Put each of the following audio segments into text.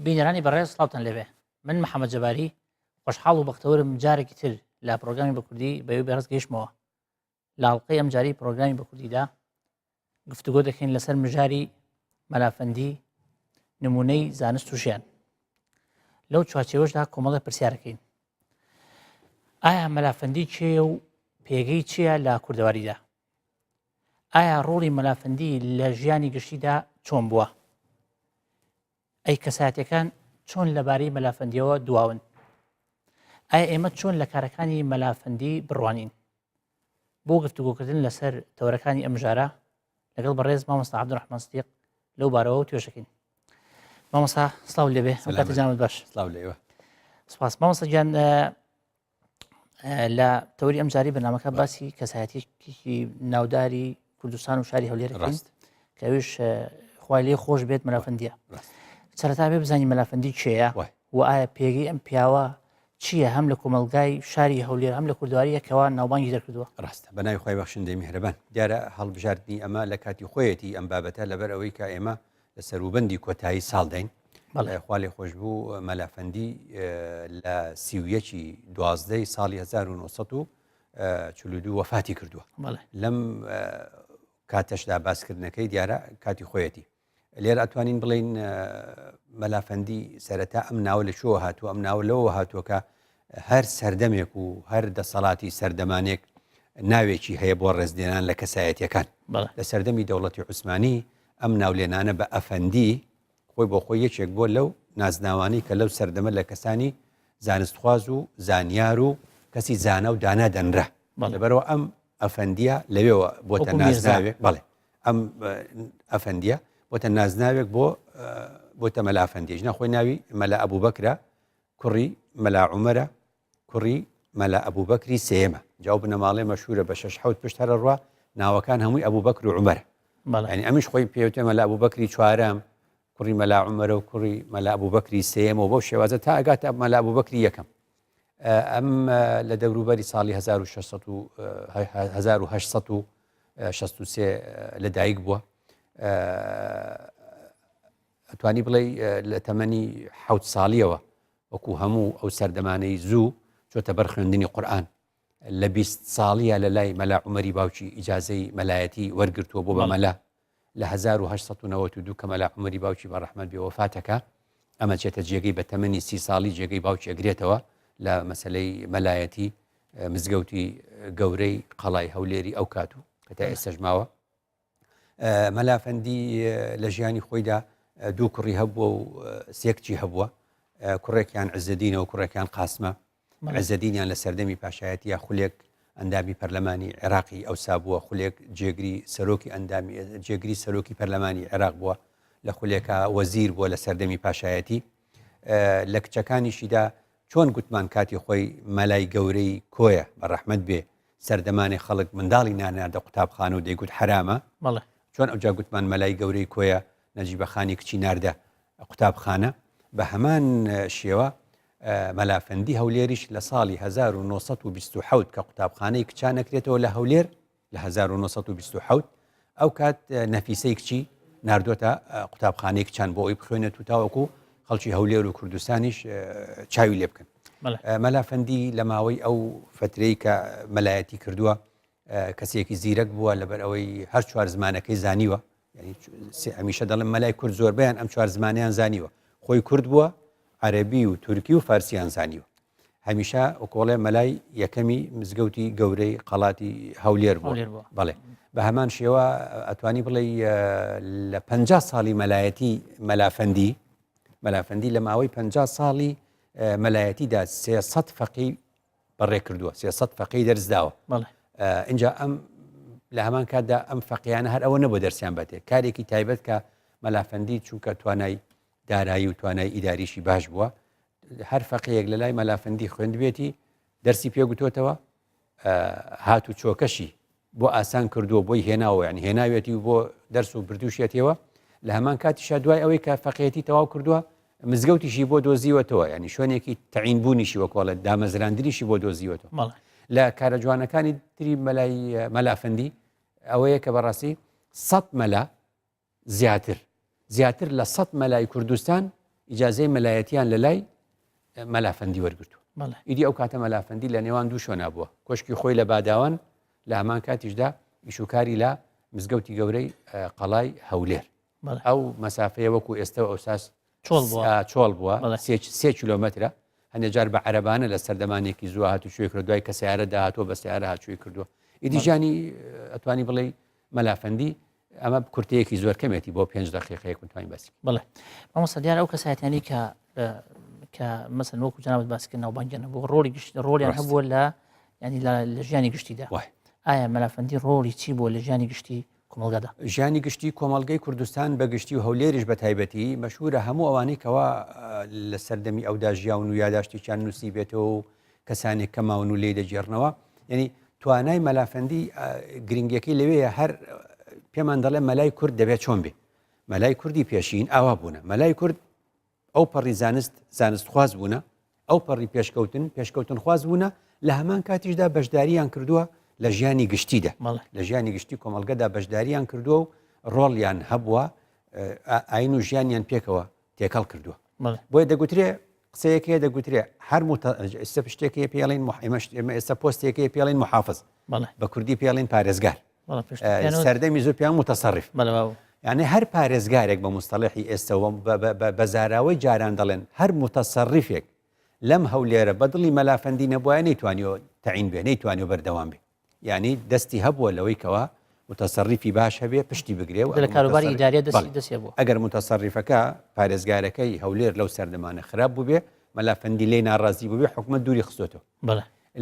بینەرانی بەڕێز سڵاوتان لەبێ من محەممەد جەباری خۆشحاڵ و بەختەوەرم جارێکی تر لە پرۆگرامی بە کوردی بەوێ بەڕست گەیشتمەوە لاڵقەی ئەم جاری پرۆگرامی بە کوردیدا گفتوگۆ دەکەین لەسەر مژاری مەلافەندی نمونەی زانست و ژیان لەو چوارچێوەشدا کۆمەڵی پرسیارەکەین ئایا مەلافەندی چێە و پێگەی چییە لە کوردەواریدا ئایا ڕۆڵی مەلافەندی لە ژیانی گشتیدا چۆن بووە ئەی کەساتەکان چۆن لەبارەی مەلافەندیەوە دواون ئایا ئێمە چۆن لە کارەکانی مەلافەندی بڕوانین بۆ گفتوگۆکردن لەسەر تەورەکانی ئەم ژارە لەگەڵ بەڕێز مامۆستا عەبدوڕەحمان سدیق لەو بارەوە توێژەکەین مامۆستا سڵاو لێبێ کاتی جانت باش سڵاو لێوە سپاس مامۆستا گیان لە تەوری ئەم جاری بەنامەکە باسی کەسایەتێکی ناوداری کوردستان و شاری هەولێرەکەین کەویش خوای لێ خۆش بێت مەلافەندیە سەرەتا بێ بزانین مەلافەندی چێیە و ئایا پێگەی ئەم پیاوە چییە هەم لە کۆمەلگای شاری هەولێر هەم لە کوردواریە کەوا ناوبانگی دەرکردووە ڕاستە بەناوی خۆی بەخشندەی میهرەبان دیارە هەڵبژاردننی ئەمە لە کاتی خۆیەتی ئەم بابەتە لەبەر ئەوەی کە ئێمە لە سەروبەندی کۆتایی ساڵدەین خوا لێ خۆش بوو مەلافەندی لە 12 ساڵی 1942 وەفاتی کردووە لەم کاتەشدا باسکردنەکەی دیارە کاتی خۆیەتی لێرە ئەتوانین بڵین مەلافەندی سەرەتا ئەم ناوە لە شۆ هاتووە ئەم ناوە لەوە هاتووە کە هەر سەردەمێک و هەر دەسەڵاتی سەردەمانێک ناوێکی هەیە بۆ ڕێزدێنان لە کەسایەتیەکان لە سەردەمی دەوڵەتی عوسمانی ئەم ناولێنانە بە ئەفەندی خۆی بۆ خۆی یەکێک بۆ لەو نازناوانی کە لەو سەردەمە لە کەسانی زانستخواز و زانیار و کەسی زانە و دانا دەنرا لەبەرەوە ئەم ئەفەندیە لەوێەوە بۆتە نازناوێک بەڵێ ئەم ئەفەندیە بۆتە نازناوێک بۆتە مەلافەندی ژنە خۆی ناوی مەلا ئەبوبەکرە کوڕی مەلا عومەرە کوڕی مەلا ئەبوبەکری سێمە جاو بنەماڵێ مەشهورە بە 6 پشت هەرە ڕوا ناوەکان هەمووی ئەبوبەکر و عومەرە ینی ئەمیش خۆی پێوتێ مەلا ئەبوبەکری چوارەم کوڕی مەلا عومەرە و کوڕی مەلا ئەبوبەکری سێمەوە بەو شێوازە تا ئەگاتە مەلا ئەبوبەکری یەکەم ئەم لە دەوروبەری ساڵی 1863 لەدایک بووە ئەتوانی بڵێ لە تەمەنی 7 ساڵیەوە وەکو هەموو ئەو سەردەمانەی زوو چۆتە بەر خوێندنی قورئان لە 20 ساڵیە لە لای مەلا عومەری باوکی ئیجازەی مەلایەتی وەرگرتووە بۆ بە مەلا لە 1892 کە مەلا عومەری باوکی بەڕەحمەت بێ وەفاتەکە ئەمە چێتە جێگەی بە تەمەنی 30 ساڵی جێگەی باوکی ئەگرێتەوە لە مەسەلەی مەلایەتی مزگەوتی گەورەی قەڵای هەولێری ئەو کاتوو کە تا ئێستاش ماوە مەلافەندی لە ژیانی خۆیدا دوو کوڕی هەبووە و سێکچی هەبووە کوڕێکیان عزەدینە و کوڕێکیان قاسمە عزەدینیان لە سەردەمی پاشایەتی یا خولێک ئەندامی پەرلەمانی عێراقی ئەوسا بووە خولێک جێگری سەرۆکی ئەندامی جێگری سەرۆکی پەرلەمانی عێراق بووە لە خولێکە وەزیر بووە لە سەردەمی پاشایەتی لە کچەکانیشیدا چۆن گوتمان کاتی خۆی مەلای گەورەی کۆیە بەڕەحمەت بێ سەردەمانی خەڵک منداڵی ناناردە قوتابخانە و دەیگوت حرامە چۆن ئەوجا گوتمان مەلای گەورەی کۆیە نەجیبەخانی کچی ناردە قوتابخانە بە هەمان شێوە مەلافەندی هەولێریش لە ساڵی 1920 کە قوتابخانەی کچان نەکرێتەوە لە هەولێر لە 1920 ئەو کات نەفیسەی کچی ناردۆتە قوتابخانەی کچان بۆ ئەوی بخوێنێت و تاوەکو خەڵکی هەولێر و کوردستانیش چاوی لێ بکەن مەلافەندی لە ماوەی ئەو فترەی کە مەلایەتی کردووە کەسێکی زیرەک بووە لەبەر ئەوەی هەر چوار زمانەکەی زانیوە هەمیشە دەڵم مەلای کورد زۆربیان ئەم چوار زمانیان زانیوە خۆی کورد بووە عەرەبی و تورکی و فارسیان زانیوە هەمیشە وەکۆڵێ مەلای یەکەمی مزگەوتی گەورەی قەڵاتی هەولێر بووە بەڵێ بە هەمان شێوە ئەتوانی بڵێ لە 50 ساڵی مەلایەتی مەلافەندی لە ماوەی 50 ساڵی مەلایەتیدا 300 فەقی بەڕێ کردووە 300 فەقی دەرزداوە اینجا ئەم لە هەمان کاتدا ئەم فەقییانە هەر ئەوە نەبوو دەرسیان بەتێ کارێکی تایبەت کە مەلافەندی چونکە توانای دارایی و توانای ئیداریشی باش بووە هەر فەقیەک لە لای مەلافەندی خوێندبێتی دەرسی پێگوتۆتەوە هات و چۆکەشی بۆ ئاسان کردووە بۆی هێناوە یعنی هێناوێتی و بۆ دەرس و بردووشێتەوە لە هەمان کاتیشا دوای ئەوەی کە فەقیەتی تەواو کردووە مزگەوتیشی بۆ دۆزیوەتەوە ینی شوێنێکی تەعینبوونیشی وەکۆڵە دامەزراندنیشی بۆ دۆزیوەتەوە لە کارە جوانەکانی تری مەلای مەلافەندی ئەوەیە کە بەڕاستی 100 مەلا زیاتر لە 100 مەلای کوردستان ئیجازەی مەلایەتیان لە لای مەلافەندی وەرگرتووە. بەڵێ ئیدی ئەو کاتە مەلافەندی لە نێوان دوو شۆنا بووە، کۆشکی خۆی لە باداوان لە هەمان کاتیشدا ئیشوکاری لە مزگەوتی گەورەی قەڵای هەولێر. بەڵێ ئەو مەسافەیە وەکو ئێستا ئەوساس چۆڵ بووە 3 کیلۆمەترە. هەندێک جار بە عەرەبانە لە سەردەمانێکی زووە هاتوچۆی کرد، دوای کە سیارە داهاتۆ بە سیارە هاتووی کردووە. ئیدی ژانی ئەتوانی بڵێ مەلافەندی ئەمە کورتەیەکی زۆر کەمێتی بۆ 5 دقیقەیەک بتوانین باسی. بەڵێ مامۆستا دیارە ئەو کەسایەتیانی کە مەسەن وەکو جەنابەت باسی ناوبانگیانە بۆ ڕۆڵیان هەبووە لە ینی لە ژیانی گشتیدا. ئایا مەلافەندی ڕۆڵی چی بووە لە ژیانی گشتی کۆمەڵگەدا؟ ژیانی گشتی کۆمەڵگەی کوردستان بە گشتی و هەولێریش بە تایبەتی مەشهورە هەموو ئەوانەی کەوا لە سەردەمی ئەودا ژیاون و یاداشتێکیان نووسی بێتەوە و کەسانێک کە ماون و لێ دەجێڕنەوە. یعنی توانای مەلافەندی گرنگەکەی لەوەیە هەر پێمان دەڵێ مەلای کورد دەبێت چۆن بێ. مەلای کوردی پێشین ئاوا بوونە، مەلای کورد ئەو پەڕی زانست خواز بوونە، ئەو پەڕی پێشکەوتن خواز بوونە، لە هەمان کاتیشدا بەشداریان کردووە لە ژیانی گشتیدا، لە ژیانی گشتی کۆمەڵگەدا بەشداریان کردووە و ڕۆڵیان هەبووە، ئاین و ژیانیان پێکەوە تێکەڵ کردووە. بۆیە دەگوترێ قسەیەکەیە دەگوترێ هەر ئێستا پشتێکی پێڵین ئێستا پۆستێکی پێڵین محافظ، بە کوردی پێڵین پارێزگار، سەردەمی زۆر پیان متەسەڕف. یعنی هەر پارێزگارێک بە مستەڵحی ئێستەوە بە زاراوەی جاران دەڵێن هەر متەسەڕفێک لەم هەولێرە بەدڵی مەلافەندی نەبووە نەیتوانیەوە تەعین بێ، نەیتوانیەوە بەردەوام بێ. یعنی دەستی هەبووە لەوەی کەوا متەسەڕفی باش هەبێ پشتی بگرێ و لە کاروباری ئیداریە دەستی بوو. ئەگەر متەسەڕفەکە پارێزگارەکەی هەولێر لەو سەردەمانە خراپ بوو بێ، مەلافەندی لێ ناڕازی بوو بێ، حکومەت دووری خستۆتەوە.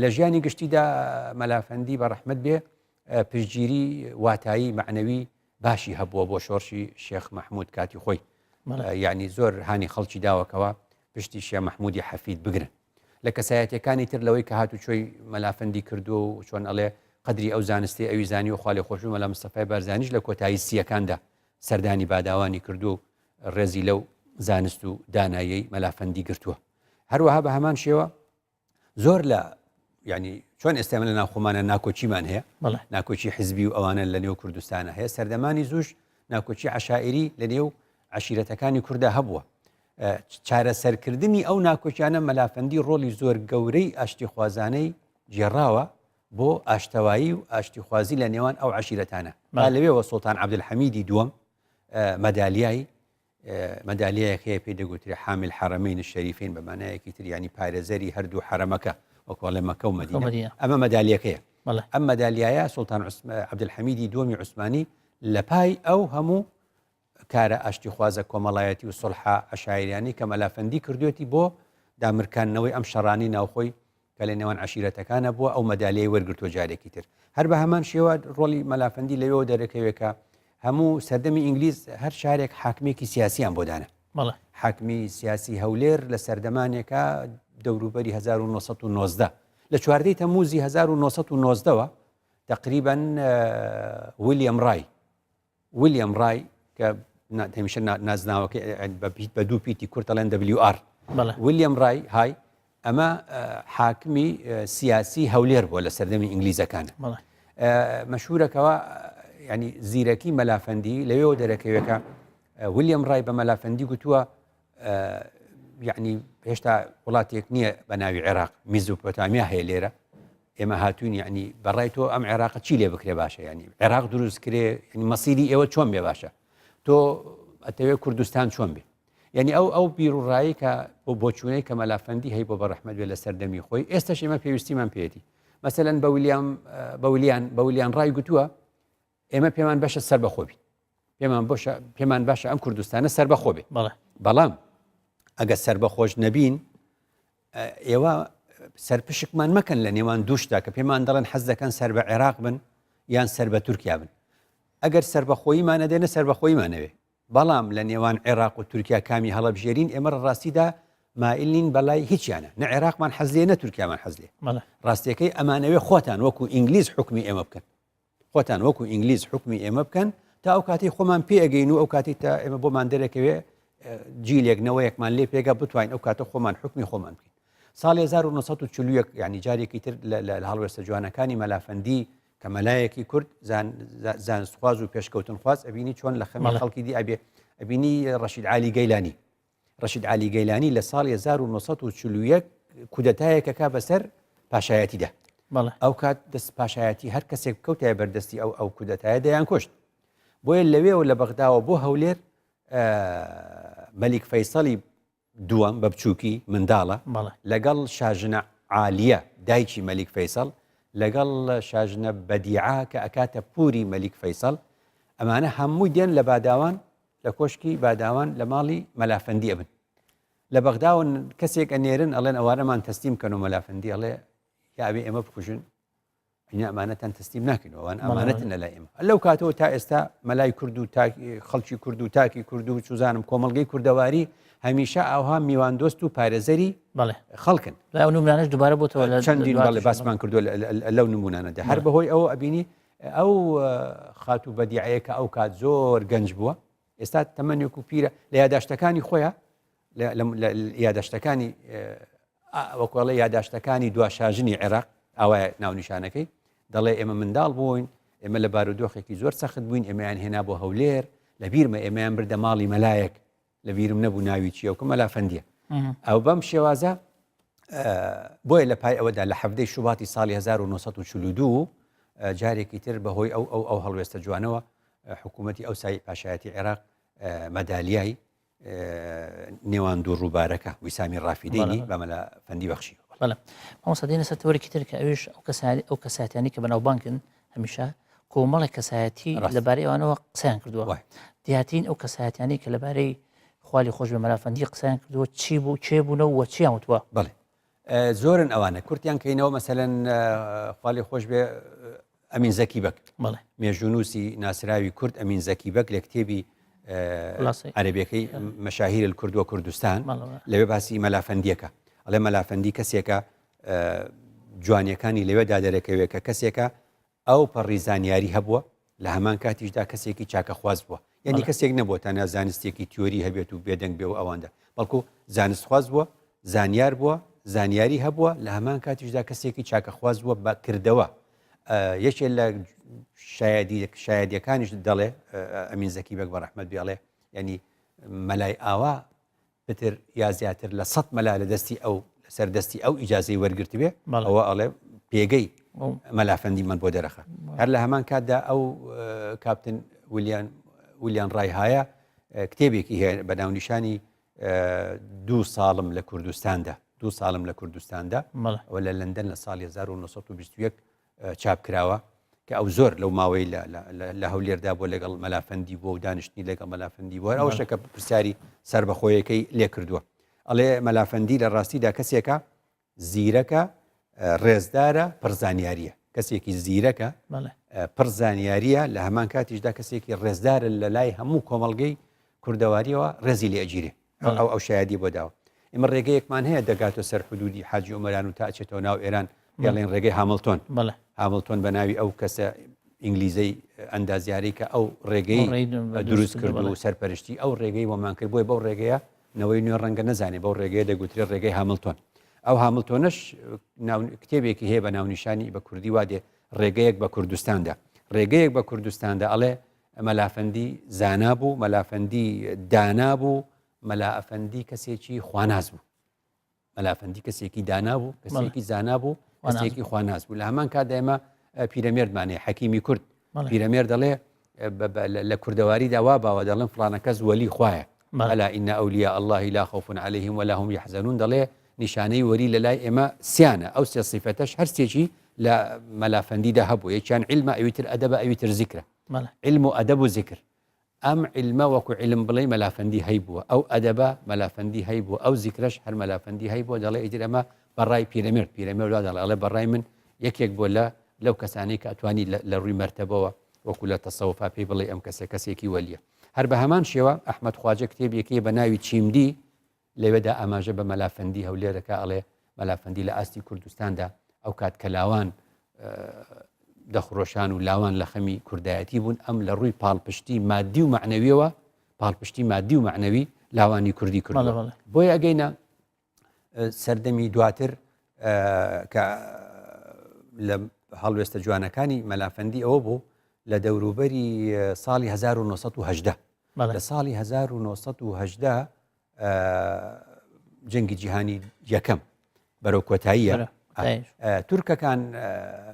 لە ژیانی گشتیدا مەلافەندی بە ڕەحمەت بێ پشتگیری واتایی معنەوی باشی هەبووە بۆ شۆڕشی شێخ مەحموود کاتی خۆی. یعنی زۆر هانی خەڵکی داوەکەوە پشتی شێخ مەحموودی حەفید بگرن. لە کەسایەتەکانی تر لەوەی کە هاتوچۆی مەلافەندی کردو و چۆن ئەڵێ قدری ئەو زانستی ئەوی زانی و خاڵی خۆش و مەلا مستەفای بارزانیش لە کۆتایی سیەکاندا سەردانی باداوانی کردو و ڕێزی لەو زانست و دانایی مەلافەندی گرتووە. هەروەها بە هەمان شێوە زۆر لە ینی چۆن ئێستامە لە ناوخۆمانە ناکۆچیمان هەیە، ناکۆچی حزبی و ئەوانە لە نێو کوردستانە هەیە، سەردەمانی زوش ناکۆچی عەشائیری لە نێو عەشیرەتەکانی کووردا هەبووە. چارەسەرکردنی ئەو ناکۆچیانە مەلافەندی ڕۆڵی زۆر گەورەی ئاشتیخوازانەی جێڕاوە بۆ ئاشتەوایی و ئاشتیخوازی لە نێوان ئەو عەشیرەتانە. لەوێەوە سوڵتان عەبدولحەمیدی دووەم مەدالیایەک هەیە پێی دەگوترێ حامل حەرەمەین الشەریفین بە مانایەکی تر ینی پارێزەری هەردوو حەرەمەکە وەکوڵێ مەکە و مەدینە. ئەمە مەدالیەکەیە. ئەم مەدالیایە سوڵتان عەبدولحەمیدی دووەمی عوسمانی لە پای ئەو هەموو کارە ئاشتیخوازە کۆمەڵایەتی و سڵحا عەشایریانی کە مەلافەندی کردوێتی بۆ دامرکاندنەوەی ئەم شەڕانی ناوخۆی کە لە نێوان عەشیرەتەکانە بووە ئەو مەدالیای وەرگرتووە جارێکی تر. هەر بە هەمان شێوە ڕۆڵی مەلافەندی لەوێەوە دەرەکەوێکە هەموو سەردەمی ئینگلیز هەر شارێک حاکمێکی سیاسیان بۆ دانە. حاکمی سیاسی هەولێر لە سەردەمانێکە دەوروبەری 1990 لە 14 تەموزی 1990ەوە تقریبا ویلیام ڕای کە هەمیشە نازناوەکە بە دوو پیتی کورت دەڵێن WR ویلیام ڕای های ئەمە حاکمی سیاسی هەولێر بووە لە سەردەمی ئینگلیزەکانە. مەشهورەکەوە ینی زیرەکی مەلافەندی لەوێەوە دەرەکەوێکە ویلیام ڕای بە مەلافەندی گوتووە یعنی هێشتا وڵاتێک نییە بە ناوی عێراق، میزۆپۆتامیا هەیە لێرە، ئێمە هاتوون یعنی بەڕای تۆ ئەم عێراق چی لێ بکرێ باشە، ینی عێراق دروست کرێ مەسیری ئێوە چۆن بێ باشە، تۆ ئەتەوێت کوردستان چۆن بێ. یعنی ئەو بیرڕایی کە بۆ بۆچوونەی کە مەلافەندی هەی بۆ بە ڕەحمەت بێ لە سەردەمی خۆی ئێستاش ئێمە پێویستیمان پێێتی. مەسەلەن بە ویلیان ڕای گوتووە ئێمە پێمان باشە سەر بەخۆ بین، پێمان باشە ئەم کوردستانە سەر بەخۆ بێ. بەڵام ئەگە سەر بەخۆش نەبین ئێوە سەرپشکمان مەکەن لە نێوان دووشتا کە پێمان دەڵێن حەز دەکەن سەر بە عێراق بن یان سەر بە تورکیا بن. ئەگەر سەر بەخۆیمانە دێنە سەر بەخۆیمانەوێ، بەڵام لە نێوان عێراق و تورکیا کامی هەڵەبژێرین ئێمە ڕاستیدا مائلین بەلای هیچیانە، نە عێراقمان حەز لێ نە تورکیامان حەز لێ. ڕاستیەکەی ئەمانەوێ خۆتان وەکو ئینگلیز حکمی ئێمە بکەن، خۆتان وەکو ئینگلیز حکمی ئێمە بکەن تا ئەو کاتی خۆمان پێ ئەگەین و ئەو کاتی تا ئێمە بۆمان دەرەکەوێ جیلێکنەوەیەکمان لێ پێگە بتوانین ئەو کاتە خۆمان حکمی خۆمان بکەین. ساڵی 1940 ینی جارێکی تر لە هەڵوێستە جوانەکانی مەلافەندی کە مەلایەکی کورد زانستخواز و پێشکەوتنخواز ئەبینی چۆن لە خەمی خەڵکی دی ئەبینی ڕەشید عالی گەیلانی ڕەشید عالی گەیلانی لە ساڵی 1940 کودەتایەکە کا بەسەر پاشایەتیدا ئەو کات دەست پاشایەتی هەر کەسێک کەوتای بەردەستی ئەو کودەتایە دەیان کوشت بۆیە لەوێەوە لە بەغداوە بۆ هەولێر مەلیک فەیسەڵی دووەم بە بچووکی منداڵە لەگەڵ شاژنە عالیە دایکی مەلیک فەیسەڵ لەگەڵ شاژنە بەدیعا کە ئەکاتە پووری مەلیک فەیسەڵ ئەمانە هەمووی دێن لە باداوان لە کۆشکی باداوان لە ماڵی مەلافەندی ئەبن لە بەغداون کەسێک ئەنێرن ئەڵێن ئەوانەمان تەستیم کەن و مەلافەندی ئەڵێ یاوێ ئێمە بکوژن ئەنیا ئەمانەتان تەستیم ناکەن ئەوان ئەمانەتن لە لای ئێمە لەو کاتەوە تا ئێستا مەلای کورد و خەڵکی کورد و تاکی کورد و چوزانم کۆمەڵگەی کوردەواری هەمیشە ئەوها میواندۆست و پارێزەری خەڵکن لەو نمونانەش دووبارە بۆتەوە چەندین بەڵێ باسمان کردو لەو نمونانەدا هەر بەهۆی ئەوە ئەبینی ئەو خات و بەدیعەیە کە ئەو کات زۆر گەنج بووە ئێستا تەمەنێک و پیرە لە یاداشتەکانی خۆیان یاداشتەکانی وەکوڵێ یاداشتەکانی دواشاژنی عێراق ئەوە ناونیشانەکەی دەڵێ ئێمە منداڵ بووین ئێمە لە بارودۆخێکی زۆر سەخت بووین ئێمەیان هێنا بۆ هەولێر لە بیرمە ئێمەیان بردە ماڵی مەلایەک لە بیرم نەبوو ناوی چیە و کە مەلافەندیە ئەو بەم شێوازە بۆیە لە پای ئەوەدا لە حەفتەی شوباتی ساڵی 1942 جارێکی تر بەهۆی ئەو هەڵوێستە جوانەوە حکوومەتی ئەو سای پاشایەتی عێراق مەدالیای نێوان دوو ڕووبارەکە ویسامی ڕافیدەینی بە مەلافەندی بەخشی مامۆستا سەر تەوەرێکی تر کە ئەوش ئەو کەسایەتیانی کە بەناوبانکن هەمیشە کۆمەڵی کەسایەتی لەبارەی ئەوانەوە قسەیان کردووە دیاتین ئەو کەسایەتیانی کە لەبارەی خوالی خۆش بە مەلافەندی قسەیان کردووە چی بوو چێ بوونەوە و چیان وتووە بەڵێ زۆرن ئەوانە کورتیان کەینەوە مەسەلەن خوالی خۆش بێ ئەمین زەکی بەک مێژونوسی ناسراوی کورد ئەمین زەکی بەک لە کتێبی عەرەبیەکەی مەشاهیر الکورد و کوردستان لەوێ باسی مەلافەندیەکە ئەڵێ مەلافەندی کەسێکە جوانیەکانی لەوێدا دەرەکەوێت کە کەسێکە ئەو پەڕی زانیاری هەبووە لە هەمان کاتیشدا کەسێکی چاکەخواز بووە یعنی کەسێک نەبووە تەنیا زانستێکی تیۆری هەبێت و بێدەنگ بێ و ئەوەندە بەڵکو زانستخواز بووە زانیار بووە زانیاری هەبووە لە هەمان کاتیشدا کەسێکی چاکەخواز بووە بە کردەوە یەکێک لە شایەدیەکانیش دەڵێ ئەمین زەکی بەک بە ڕەحمەت بێڵێ ینی مەلای ئاوا پتر یا زیاتر لە 100 مەلا لە دەستی ئەو لەسەر دەستی ئەو ئیجازەی وەرگرت بێ ئەوە ئەڵێ پێگەی مەلافەندی من بۆ دەرەخە هەر لە هەمان کاتدا ئەو کاپتن ویلیان ڕایهایە کتێبێکی هەیە بە ناونیشانی 2 ساڵم لە کوردستاندا 2 ساڵم لە کوردستاندا ئەوە لە لەندەن لە ساڵی 1921 چاپ کراوە کە ئەو زۆر لەو ماوەی لە هەولێردا بۆ لەگەڵ مەلافەندی بۆ و دانیشتنی لەگەڵ مەلافەندی بۆ ئەو شەکە پرسیاری سربەخۆیەکەی لێ کردووە ئەڵێ مەلافەندی لە ڕاستیدا کەسێکە زیرەکە ڕێزدارە پڕزانیاریە کەسێکی زیرەکە پڕزانیاریە لە هەمان کاتیشدا کەسێکی ڕێزدارە لە لای هەموو کۆمەڵگەی کوردەواریەوە ڕێزی لێ ئەگیرێ ئەو شایدی بۆ داوە ئێمە ڕێگەیەکمان هەیە دەگاتۆ سەر حدودی حاجی ئۆمەران و تا ئەچێتەوە ناو ئێران پێڵێن ڕێگەی هامڵتۆن هامڵتۆن بە ناوی ئەو کەسە ئینگلیزەی ئەندازیاری کە ئەو ڕێگەی دروست کرد و سەرپەرشتی ئەو ڕێگەی وەمان کرد بۆی بەو ڕێگەیە نەوەی نوێ ڕەنگە نەزانێ بەو ڕێگەیە دەگوترێت ڕێگەی هامڵتۆن ئەو هامڵتۆنش کتێبێکی هەیە بە ناونیشانی بە کوردی وادێ ڕێگەیەک بە کوردستاندا ڕێگەیەک بە کوردستاندا ئەڵێ مەلافەندی زانا بوو مەلافەندی دانا بوو مەلافەندی کەسێکی خواناز بوو مەلافەندی کەسێکی دانا بوو کەسێکی زانا بوو کەسێکی خواناز بوو لە هەمان کات ئێمە پیرەمێردمانەیە حەکیمی کورد پیرەمێر دەڵێ لە کوردەواریدا وا باوە دەڵێن فڵانە کەس وەلی خوایە ئەلا ئین ئەولیا الله لا خوف عليهم ولا هم يحزنون دەڵێ نیشانەی وەری لە لای ئێمە سیانە ئەو سێ سیفەتەش هەر سێکی لە مەلافەندیدا هەبوو یەکیان علمە ئەویتر ئەدەبە ئەویتر زیکرە علم و ئەدەب و زیکر ئەم علمە وەکو علم بڵێ مەلافەندی هەیبووە ئەو ئەدەبە مەلافەندی هەیبووە ئەو زیکرەش هەر مەلافەندی هەیبووە دەڵێ ئیتر ئەمە بەڕای پیرەمێرد وا دەڵێ بەڕای من یەکێک بۆ لەو کەسانەی کە ئەتوانی لە ڕووی مەرتەبەوە وەکو لە تەسەوفا پێی بڵێ ئەم کەسێکی وەلیە هەر بە هەمان شێوە ئەحمەد خواجە کتێبێکی بە ناوی چیمدی لەوێدا ئاماژە بە مەلافەندی هەولێرەکە ئەڵێ مەلافەندی لە ئاستی کوردستاندا ئەو کات کە لاوان دەخڕۆشان و لاوان لە خەمی کوردایەتی بوون ئەم لە ڕووی پاڵپشتی مادی و معنەویەوە پاڵپشتی مادی و معنەوی لاوانی کوردی کردووە بۆیە ئەگەینە سەردەمی دواتر کە لە هەڵوێستە جوانەکانی مەلافەندی ئەوە بوو لە دەوروبەری ساڵی 1970 لە ساڵی 1970 جەنگی جیهانی یەکەم بەرەو کۆتاییە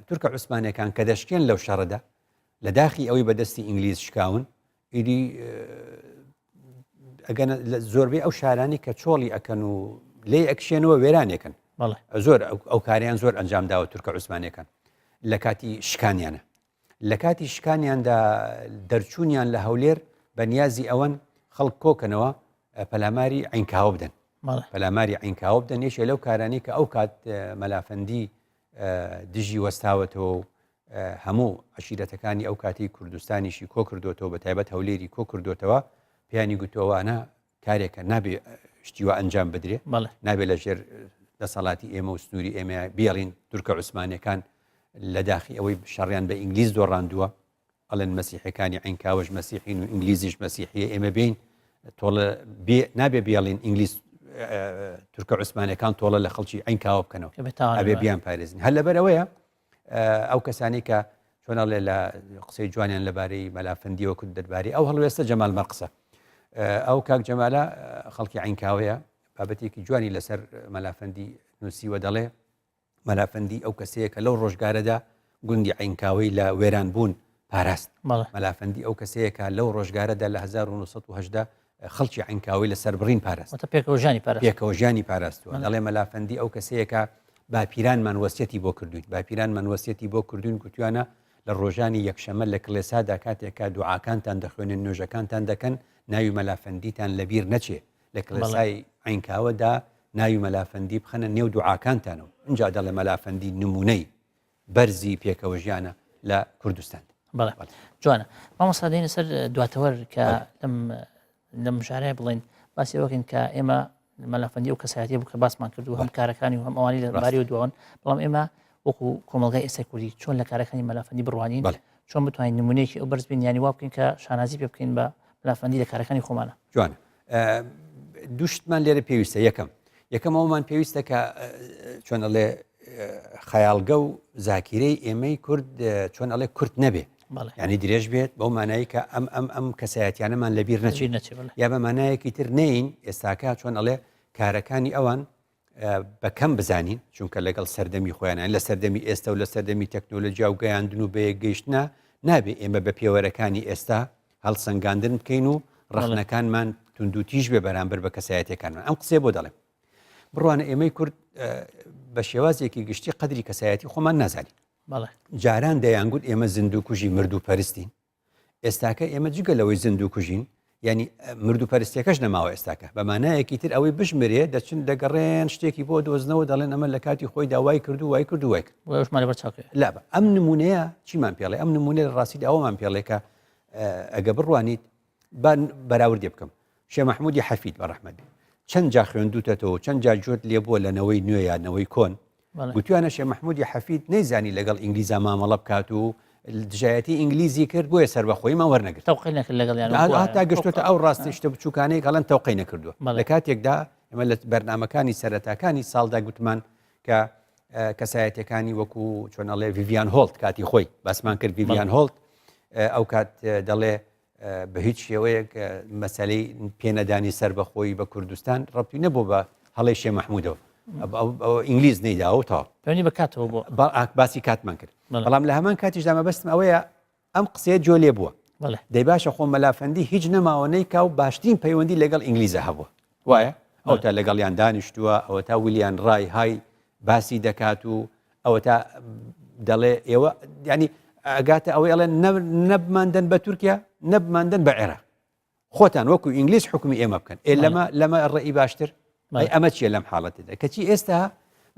تورکە عوسمانیەکان کە دەشکێن لەو شەڕەدا لە داخی ئەوەی بەدەستی ئینگلیز شکاون ئیدی ئەگەن زۆربەی ئەو شارانی کە چۆڵی ئەکەن و لێ ئەکشێنەوە وێرانێکن زۆر ئەو کاریان زۆر ئەنجام داوە تورکە عوسمانیەکان لە کاتی شکانیانە لە کاتی شکانیاندا دەرچوونیان لە هەولێر بەنیازی ئەوەن خەڵک کۆکەنەوە پەلاماری عینکاوە بدەن پەلاماری عینکاوە بدەن یەشێ لەو کارانی کە ئەو کات مەلافەندی دژی وەستاوەتەوە و هەموو عشیرەتەکانی ئەو کاتی کوردستانیشی کۆ کردوتەوە بە تایبەت هەولێری کۆ کردوتەوە پیانی گوتۆوانە کارێکە نابێ شتیوە ئەنجام بدرێ نابێت لە ژێر دەسەڵاتی ئێمە و سنووری ئێمە بیاڵین تورکە عوسمانیەکان لە داخی ئەوەی شەڕیان بە ئینگلیز دۆڕاندووە ئەڵێن مەسیحەکانی عینکاوەش مەسیحین و ئینگلیزیش مەسیحیە ئێمە بین تۆڵە نابێ بیاڵین ئینگلیز تورکە عوسمانیەکان تۆڵە لە خەڵکی عینکاوە بکەنەوە ئەبێ بیان پارێزین هەر لەبەرەوەیە ئەو کەسانی کە چۆنەڵێ لە قسەی جوانیان لەبارەی مەلافەندیەوە کورد دەربارەی ئەو هەڵوێستە جەمال مەرقسە ئەو کاک جەمالە خەڵکی عینکاوەیە بابەتێکی جوانی لەسەر مەلافەندی نووسیوە دەڵێ مەلافەندی ئەو کەسەیە کە لەو ڕۆژگارەدا گوندی عینکاوەی لە وێران بوون پاراست مەلافەندی ئەو کەسەیە لەو ڕۆژگارەدا لە 1970 خەڵکی عینکاوی لەسەر بڕین پاراست پێکەوە ژیانی پاراستووە دەڵێ مەلافەندی ئەو کەسەیەکە باپیرانمان وەسیەتی بۆ کردوین باپیرانمان وەسیەتی بۆ کردوین گوتوانە لە ڕۆژانی یەکشەمە لە کلێسادا کاتێکە دوعاکانتان دەخوێنن نوێژەکانتان دەکەن ناوی مەلافەندیتان لەبیر نەچێ لە کلێسای عینکاوەدا ناوی مەلافەندی بخەنە نێو دوعاکانتانەوە اینجا دەڵێ مەلافەندی نمونەی بەرزی پێکەوە ژیانە لە کوردستان جوانە مامۆستا دێنە سەر دواتەوەر کە لەم ژارەیە بڵێن باسی ئەوەکەین کە ئێمە مەلافەندی و کەسایەتی بوو کە باسمان کردو هەم کارەکانی و هەم ئەوانی لە باری و دووەن بەڵام ئێمە وەکو کۆمەلگای ئێستا کوردی چۆن لە کارەکانی مەلافەندی بڕوانین چۆن بتوانین نمونەیەکی ئەو بەرز بین ینی وا بکەین کە شانازی پێ بکەین بە مەلافەندی لە کارەکانی خۆمانە جوانە دووشتمان لێرە پێویستە یەکەم ئەومان پێویستە کە چۆن ئەڵێ خەیاڵگە و زاکیرەی ئێمەی کورد چۆن ئەڵێ کورد نەبێ ینی درێژ بێت بەو مانایی کە ئەم کەسایەتیانەمان لەبیر نەچێت یا بە مانایەکی تر نین ئێستاکە چۆن ئەڵێ کارەکانی ئەوان بەکەم بزانین چونکە لەگەڵ سەردەمی خۆیانیان لە سەردەمی ئێستا و لە سەردەمی تەکنۆلۆژیا و گەیاندن و بەیەکگەیشتە نابێ ئێمە بە پێوەرەکانی ئێستا هەڵسەنگاندن بکەین و ڕەخنەکانمان توندوتیژ بێ بەرامبەر بە کەسایەتەکانمان ئەم قسێ بۆ دەڵێم بڕوانە ئێمەی کورد بە شێوازێکی گشتی قەدری کەسایەتی خۆمان نازانین جاران دەیانگوت ئێمە زیندوو کوژی مردوو پەرستین ئێستاکە ئێمە جگە لەوەی زیندوو کوژین ینی مردوو پەرستیەکەش نەماوە ئێستاکە بە مانایەکی تر ئەوەی بژمرێ دەچن دەگەڕێن شتێکی بۆ دۆزنەوە دەڵێن ئەمە لە کاتی خۆی داوای کردو وای کردو وای لا ئەم نمونەیە چیمان پێڵێ ئەم نمونێ لە ڕاستی ئەومان پێڵێ کە ئەگە بڕوانیت بەراوردێ بکەم شێخ مەحموودی حەفید بەڕەحمەت چەند جا خوێندوتەوە چەند جا جۆت لێ بووە لەنەوەی نوێ یانەوەی کۆن گوتوانە شێخ مەحموودی حەفید نەیزانی لەگەڵ ئینگلیزا مامەڵە بکات و دژایەتی ئینگلیزی کرد بۆیە سەربەخۆیمان وەرنەگرت هەتا گەشتوتە ئەو ڕاستی شتە بچووکانەی گەڵەن تەوقەی نەکردووە لە کاتێکدا ئێمە لە بەرنامەکانی سەرەتاکانی ساڵدا گوتمان کە کەسایەتەکانی وەکو چۆنەڵێ ڤیڤیان هۆڵت کاتی خۆی باسمان کرد ڤیڤیان هۆڵت ئەو کات دەڵێ بە هیچ شێوەیەک مەسەلەی پێنەدانی سەربەخۆی بە کوردستان ڕەبتی نەبوو بە هەڵەی شێخ مەحموودەوە ئینگلیز نەیداوەتەوە پێنی بەکاتەوە بۆ باسی کاتمان کرد بەڵام لە هەمان کاتیشدا مەبەستم ئەوەیە ئەم قسەیە جۆ لێ بووە دەی باشە خۆ مەلافەندی هیچ نەماوەنەی کا و باشترین پەیوەندی لەگەڵ ئینگلیزە هەبووە وایە ئەو تا لەگەڵیان دانیشتووە ئەوە تا ویلیان ڕای های باسی دەکات و ئەوە تا دەڵێ ئێوە ینی ئەگاتە ئەوەی ئەڵێ نەبماندن بە تورکیا نەبماندن بە عێراق خۆتان وەکو ئینگلیز حکومی ئێمە بکەن لەمە ڕێی باشتر ئەمە چیە لەم حاڵەتدا کەچی ئێستا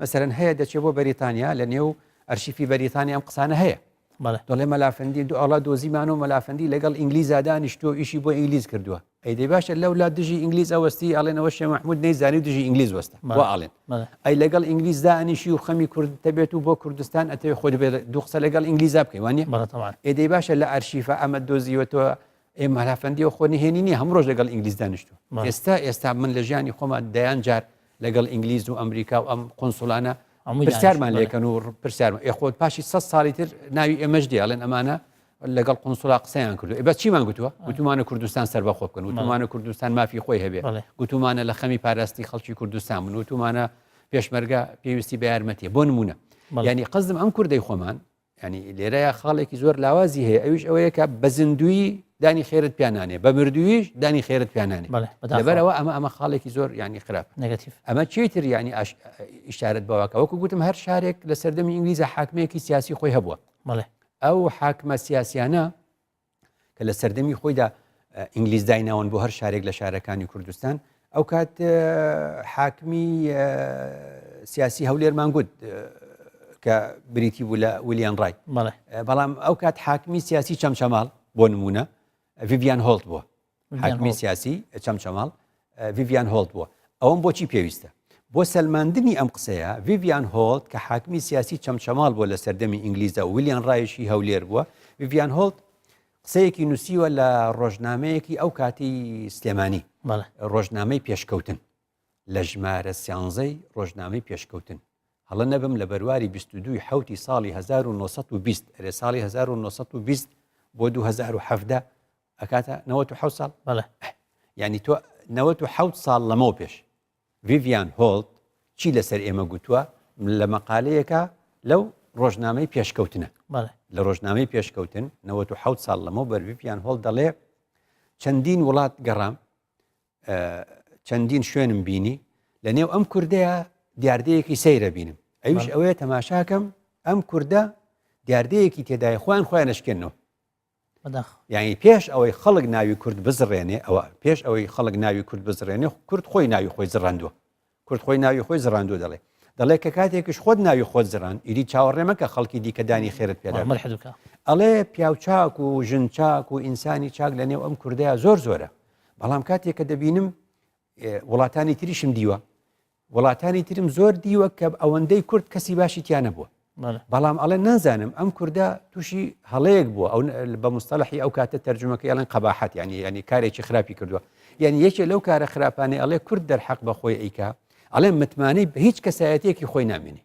مەسەرەن هەیە دەچێت بۆ بەریتانیا لە نێو ئەرشیفی بەریتانیا ئەم قسانە هەیە دەڵێ مەلافەندی دوئاڵا دۆزیمان و مەلافەندی لەگەڵ ئینگلیزا دانیشتۆ ئیشی بۆ ئینگلیز کردووە ئەی دەی باشە لەولا دژی ئینگلیز ئەوەستی ئەڵێنەوە شێخ مەحموود نەیزانی دژی ئینگلیز وەستە وا ئاڵێن ئەی لەگەڵ ئینگلیزدا ئەنیشی و خەمی کورد دەبێت و بۆ کوردستان ئەتەوێ خۆ دەبێت دوو قسە لەگەڵ ئینگلیزا بکەی وانە ئەی دەی باشە لە ئەرشیفە ئەمە دۆزیوەتەوە ئێ مەلافەندی و خۆنی هێنینی هەموو ڕۆژ لەگەڵ ئینگلیز دانیشتووە ئێستا من لە ژیانی خۆمان دەیان جار لەگەڵ ئینگلیز و ئەمریکا و ئەم قۆنسوڵانە پرسیارمان لێکەن و پرسیارمان خۆت پاشی 100 ساڵی تر ناوی ئێمەش دێڵێن ئەمانە لەگەڵ قونسولا قسەیان کردو بە چیمان گوتووە گوتومانە کوردستان سەربەخۆ بکەن وتومانە کوردستان مافی خۆی هەبێ گوتومانە لە خەمی پاراستی خەڵکی کوردستان بن وتومانە پێشمەرگە پێویستی بە یارمەتیە بۆ نمونە ینی قەزم ئەم کوردەی خۆمان ینی لێرەیە خاڵێکی زۆر لاوازی هەیە ئەویش ئەوەیە کە بە زیندوی دانی خێرت پیانانێ بە مردوویش دانی خێرت پیانانێ لەبەرەوە ئەمە خاڵێکی زۆر ینی خراپ ئەمە چیتر ینی ئیشارەت بەوەکە وەکو گوتم هەر شارێک لە سەردەمی ئینگلیزە حاکمەیەکی سیاسی خۆی هەبووە ئەو حاکمە سیاسیانە کە لە سەردەمی خۆیدا ئینگلیز دایناون بۆ هەر شارێک لە شارەکانی کوردستان ئەو کات حاکمی سیاسی هەولێرمان گوت کە بریتی بوو لە ویلیان ڕای بەڵام ئەو کات حاکمی سیاسی چەمچەماڵ بۆ نمونە ڤیڤیان هۆڵت بووە حاکمی سیاسی چەمچەماڵ ڤیڤیان هۆڵت بووە ئەوەم بۆچی پێویستە بۆ سەلماندنی ئەم قسەیە ڤیڤیان هۆڵت کە حاکمی سیاسی چەمچەماڵ بووە لە سەردەمی ئینگلیزە و ویلیان ڕایشی هەولێر بووە ڤیڤیان هۆڵت قسەیەکی نووسیوە لە ڕۆژنامەیەکی ئەو کاتی سلێمانی ڕۆژنامەی پێشکەوتن لە ژمارە 11 ڕۆژنامەی پێشکەوتن هەڵە نەبم لە بەرواری 22 حوتی ساڵی 1920 ئەرێ ساڵی 1920 بۆ 2017 ئەکاتە 97 ساڵ ینی تۆ 97 ساڵ لەمەوە پێش ڤیڤیان هۆڵت چی لەسەر ئێمە گوتووە لە مەقالەیەکە لەو ڕۆژنامەی پێشکەوتنە لە ڕۆژنامەی پێشکەوتن 97 ساڵ لەمەوە بەر ڤیڤیان هۆڵت دەڵێ چەندین وڵات گەڕام چەندین شوێنم بینی لە نێو ئەم کوردەیە دیاردەیەکی سەیرە بینم ئەویش ئەوەیە تەماشاکەم ئەم کووردە دیاردەیەکی تێدای خۆیان نشکێنەوە یعنی پێش ئەوەی خەڵک ناوی کورد بزڕێنێ ئەوە پێش ئەوەی خەڵک ناوی کورد بزڕێنێ کورد خۆی ناوی خۆی زڕاندووە کورد خۆی ناوی خۆی زڕاندووە دەڵێ کە کاتێکش خۆت ناوی خۆت زڕان ئیدی چاوەڕێمەکە خەڵکی دیکەدانی خێرت پێدا ئەڵێ پیاو چاک و ژن چاک و ئینسانی چاک لە نێو ئەم کوردەیە زۆر زۆرە بەڵام کاتێک کە دەبینم وڵاتانی تریشم دیوە وڵاتانی ترم زۆر دیوە کە ئەوەندەی کورد کەسی باشی تیانە بووە بەڵام ئەڵێ نازانم ئەم کووردە تووشی هەڵەیەک بووە ئەو بە مستەلەحی ئەو کاتە تەرجمەکە ئەڵێن قەباحەت ینی کارێکی خراپی کردووە یعنی یەکێ لەو کارە خراپانەی ئەڵێ کورد دەرحەق بە خۆی ئەیکا ئەڵێ متمانەی بە هیچ کەسایەتێکی خۆی نامێنێ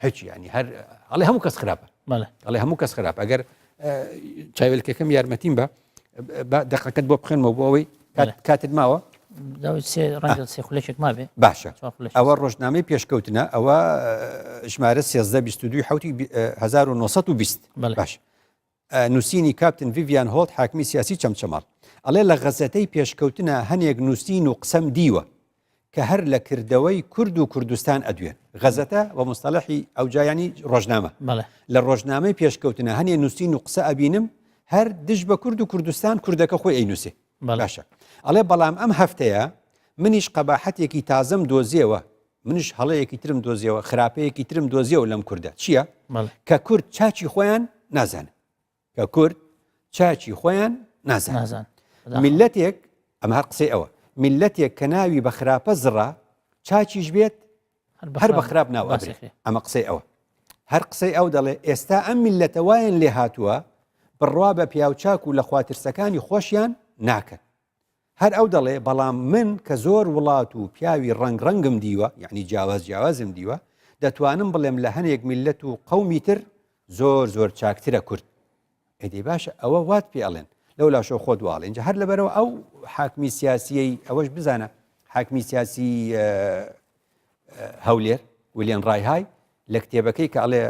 هیچ ینی هەر ئەڵێ هەموو کەس خراپە ئەڵێ هەموو کەس خراپ ئەگەر چاویلکەکەم یارمەتیم بە دەقەکەت بۆ بخێنمەوە بۆ ئەوەی کاتت ماوە باشە ئەوە ڕۆژنامەی پێشکەوتنە ئەوە ژمارە 13 حوتی 1920 باش نووسینی کاپتن ڤیڤیان هۆڵت حاکمی سیاسی چەمچەماڵ ئەڵێ لە غەزەتەی پێشکەوتنە هەنێک نووسین و قسەم دیوە کە هەر لە کردەوەی کورد و کوردستان ئەدوێن غەزەتە بە مستەلەحی ئەو جایانی ڕۆژنامە لە ڕۆژنامەی پێشکەوتنە هەنێ نووسین و قسە ئەبینم هەر دژ بە کورد و کوردستان کوردەکە خۆی ئەینووسێ باشە ئەڵێ بەڵام ئەم هەفتەیە منیش قەباحەتێکی تازەم دۆزیەوە منش هەڵەیەکی ترم دۆزیەوە خراپەیەکی ترم دۆزیەوە لەم کووردە چییە کە کورد چاچی خۆیان نازانن کە کورد چاچی خۆیان نازانن میلەتێک ئەم هەر قسەی ئەوە میلەتێک کە ناوی بە خراپە زڕا چاچیش بێت هەر بە خراپ ناو ئەمە قسەی ئەوە هەر قسەی ئەو دەڵێ ئێستا ئەم میلەتە وایەن لێ هاتووە بڕوا بە پیاوچاک و لە خواترسەکانی خۆشیان ناکەن هەر ئەو دەڵێ بەڵام من کە زۆر وڵات و پیاوی ڕنگڕەنگم دیوە یعنی جیاوازم دیوە دەتوانم بڵێم لە هەنێک میلەت و قەومی تر زۆر چاکترە کورد ئەدی باشە ئەوە وات پێ ئەڵێن لەو لاشۆ خۆ دواڵێن جا هەر لەبەرەوە ئەو حاکمی سیاسیەی ئەوەش بزانە حاکمی سیاسی هەولێر ویلیان ڕایهای لە کتێبەکەی کە ئەڵێ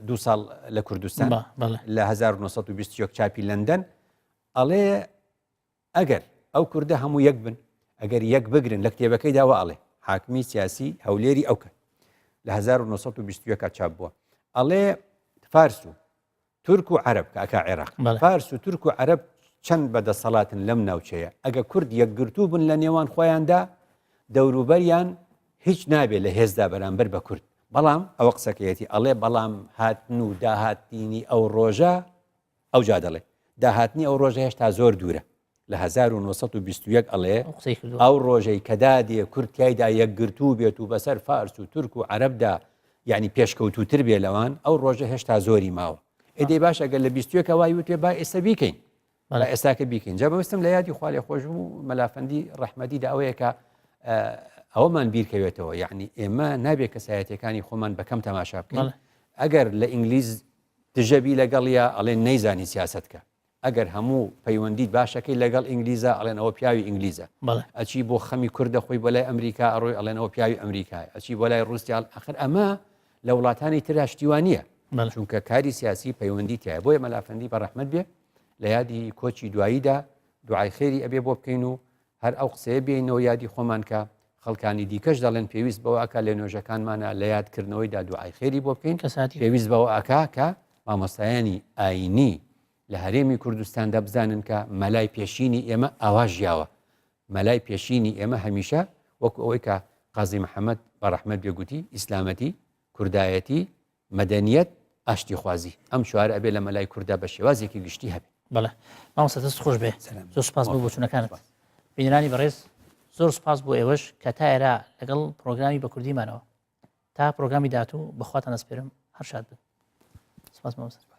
2 ساڵ لە کوردستان لە 1920 چاپی لەندەن ئەڵێ ئەگەر ئەو کوردە هەموو یەک بن ئەگەر یەک بگرن لە کتێبەکەی داوە ئەڵێ حاکمی سیاسی هەولێری ئەو کات لە 1920 چاپ بووە ئەڵێ فارس و تورک و عەرەب کە ئەکا عێراق فارس و تورک و عەرەب چەند بەدەسەڵاتن لەم ناوچەیە ئەگە کورد یەکگرتوو بن لە نێوان خۆیاندا دەوروبەریان هیچ نابێت لە هێزدا بەرامبەر بە کورد بەڵام ئەوە قسەکەیەتی ئەڵێ بەڵام هاتن و داهاتنی ئەو ڕۆژە ئەو جا دەڵێ داهاتنی ئەو ڕۆژە هێشتا زۆر دوورە لە 1920 ئەڵێ ئەو ڕۆژەی کەدادێ کورتایدا یەکگرتوو بێت و بەسەر فارس و تورک و عەرەبدا یعنی پێشکەوتوتر بێ لەوان ئەو ڕۆژە هێشتا زۆری ماوە ئێدەی باش ئەگەر لە 21 وای وتێ با ئێستا بیکەین ئێستاکە بیکەین جا بەویستم لە یادی خوا لێ خۆش بوو مەلافەندی ڕەحمەدیدا ئەوەیە کە ئەوەمان بیرکەوێتەوە یعنی ئێمە نابێت کەسایەتەکانی خۆمان بەکەم تەماشا بکەین ئەگەر لە ئینگلیز دژەبی لەگەڵیا ئەڵێن نەیزانی سیاسەتکە ئەگەر هەموو پەیوەندیت باشەکەی لەگەڵ ئینگلیزە ئەڵێن ئەوە پیاوی ئینگلیزە بەڵێ ئەچی بۆ خەمی کوردە خۆی بەلای ئەمریکا ئەڕۆی ئەڵێنەوە پیاوی ئەمریکای ئەچی بۆ لای رووسیا ئەخر ئەمە لە وڵاتانی ترا شتیوانە بەڵێ چونکە کاری سیاسی پەیوەندی تایە بۆیە مەلافەندی بە ڕەحمەت بێ لە یادی کۆچی دواییدا دوعای خێری ئەبێ بۆ بکەین و هەر ئەو قسەیە بێنەوە یادی خۆمان کە خەڵکانی دیکەش دەڵێن پێویست بەوە ئاکا لە نوێژەکانمانە لە یادکردنەوەیدا دوعای خێری بۆ بکەین کەساتی پێویست بەوە ئاکا کە مامۆستایانی ئاینی لە هەرێمی کوردستاندا بزانن کە مەلای پێشینی ئێمە ئاوا ژیاوە مەلای پێشینی ئێمە هەمیشە وەکو ئەوەی کە قازی محەممەد بە ڕەحمەت بێگوتی ئیسلامەتی کوردایەتی مەدەنیەت ئاشتی خوازی ئەم چوارە ئەبێ لە مەلای کووردا بە شێوازێکی گشتی هەبێت بەڵێ مامۆستا دەست خۆش بێ زۆر سپاس بۆ بۆچوونەکانت بینرانی بەڕێز زۆر سپاس بۆ ئێوەش کە تا ئێرە لەگەڵ پرۆگرامی بە کوردیمانەوە تا پرۆگرامی داهاتوو بەخواتان ئەسپێرم هەر شاد بن سپاس مامۆستا